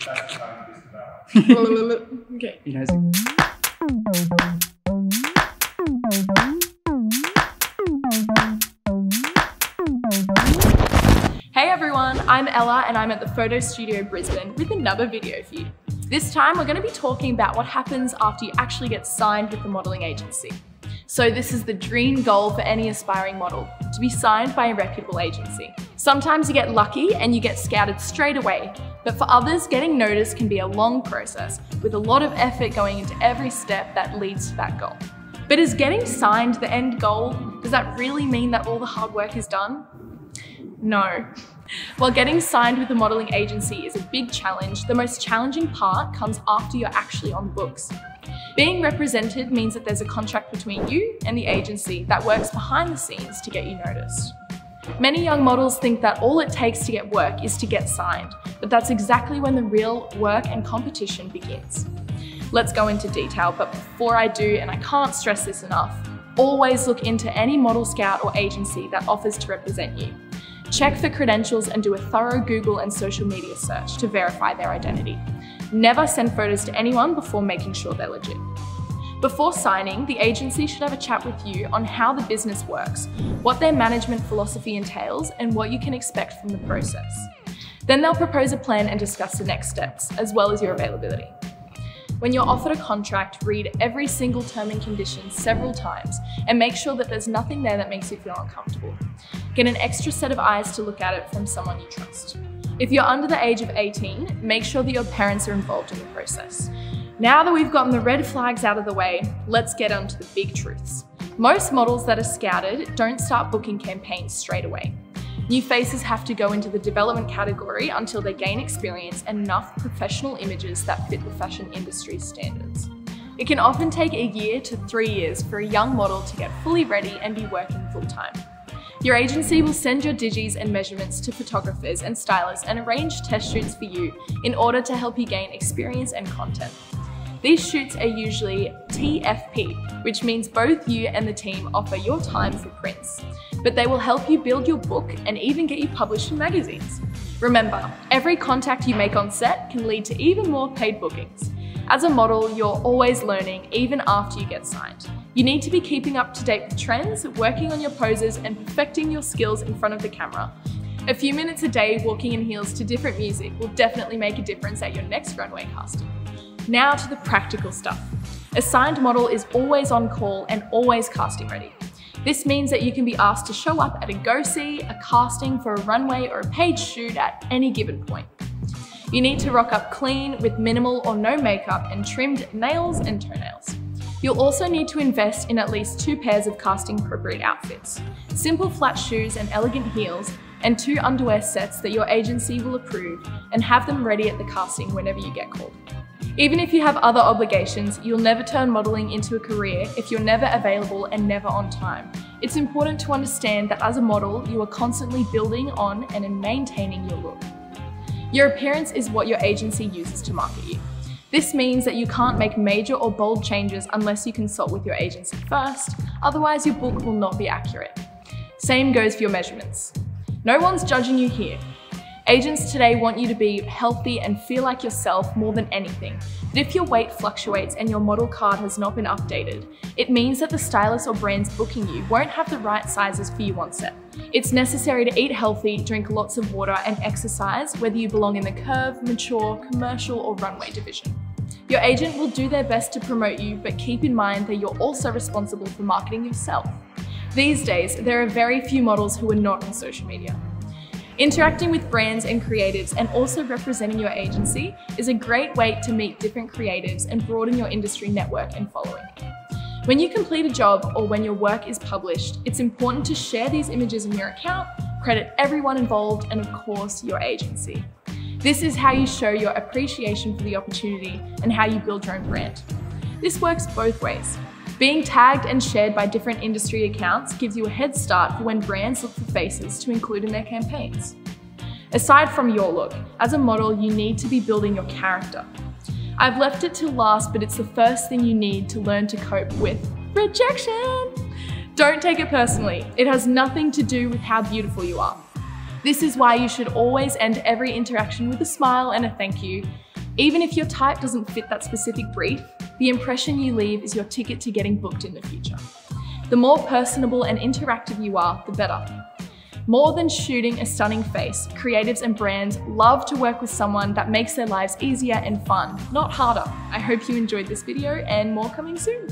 Okay. He knows. Hey everyone, I'm Ella and I'm at the Photo Studio Brisbane with another video for you. This time we're going to be talking about what happens after you actually get signed with the modelling agency. So this is the dream goal for any aspiring model, to be signed by a reputable agency. Sometimes you get lucky and you get scouted straight away, but for others, getting noticed can be a long process with a lot of effort going into every step that leads to that goal. But is getting signed the end goal? Does that really mean that all the hard work is done? No. While getting signed with a modelling agency is a big challenge, the most challenging part comes after you're actually on the books. Being represented means that there's a contract between you and the agency that works behind the scenes to get you noticed. Many young models think that all it takes to get work is to get signed, but that's exactly when the real work and competition begins. Let's go into detail, but before I do, and I can't stress this enough, always look into any model scout or agency that offers to represent you. Check for credentials and do a thorough Google and social media search to verify their identity. Never send photos to anyone before making sure they're legit. Before signing, the agency should have a chat with you on how the business works, what their management philosophy entails, and what you can expect from the process. Then they'll propose a plan and discuss the next steps, as well as your availability. When you're offered a contract, read every single term and condition several times and make sure that there's nothing there that makes you feel uncomfortable. Get an extra set of eyes to look at it from someone you trust. If you're under the age of 18, make sure that your parents are involved in the process. Now that we've gotten the red flags out of the way, let's get on to the big truths. Most models that are scouted don't start booking campaigns straight away. New faces have to go into the development category until they gain experience and enough professional images that fit the fashion industry standards. It can often take a year to 3 years for a young model to get fully ready and be working full-time. Your agency will send your digis and measurements to photographers and stylists and arrange test shoots for you in order to help you gain experience and content. These shoots are usually TFP, which means both you and the team offer your time for prints, but they will help you build your book and even get you published in magazines. Remember, every contact you make on set can lead to even more paid bookings. As a model, you're always learning even after you get signed. You need to be keeping up to date with trends, working on your poses, and perfecting your skills in front of the camera. A few minutes a day walking in heels to different music will definitely make a difference at your next runway casting. Now to the practical stuff. A signed model is always on call and always casting ready. This means that you can be asked to show up at a go-see, a casting for a runway or a paid shoot at any given point. You need to rock up clean with minimal or no makeup and trimmed nails and toenails. You'll also need to invest in at least 2 pairs of casting appropriate outfits, simple flat shoes and elegant heels, and 2 underwear sets that your agency will approve, and have them ready at the casting whenever you get called. Even if you have other obligations, you'll never turn modelling into a career if you're never available and never on time. It's important to understand that as a model, you are constantly building on and maintaining your look. Your appearance is what your agency uses to market you. This means that you can't make major or bold changes unless you consult with your agency first, otherwise your book will not be accurate. Same goes for your measurements. No one's judging you here. Agents today want you to be healthy and feel like yourself more than anything. But if your weight fluctuates and your model card has not been updated, it means that the stylist or brands booking you won't have the right sizes for you on set. It's necessary to eat healthy, drink lots of water, and exercise, whether you belong in the curve, mature, commercial, or runway division. Your agent will do their best to promote you, but keep in mind that you're also responsible for marketing yourself. These days, there are very few models who are not on social media. Interacting with brands and creatives and also representing your agency is a great way to meet different creatives and broaden your industry network and following. When you complete a job or when your work is published, it's important to share these images in your account, credit everyone involved, and of course, your agency. This is how you show your appreciation for the opportunity and how you build your own brand. This works both ways. Being tagged and shared by different industry accounts gives you a head start for when brands look for faces to include in their campaigns. Aside from your look, as a model, you need to be building your character. I've left it till last, but it's the first thing you need to learn to cope with rejection. Don't take it personally. It has nothing to do with how beautiful you are. This is why you should always end every interaction with a smile and a thank you. Even if your type doesn't fit that specific brief, the impression you leave is your ticket to getting booked in the future. The more personable and interactive you are, the better. More than shooting a stunning face, creatives and brands love to work with someone that makes their lives easier and fun, not harder. I hope you enjoyed this video and more coming soon.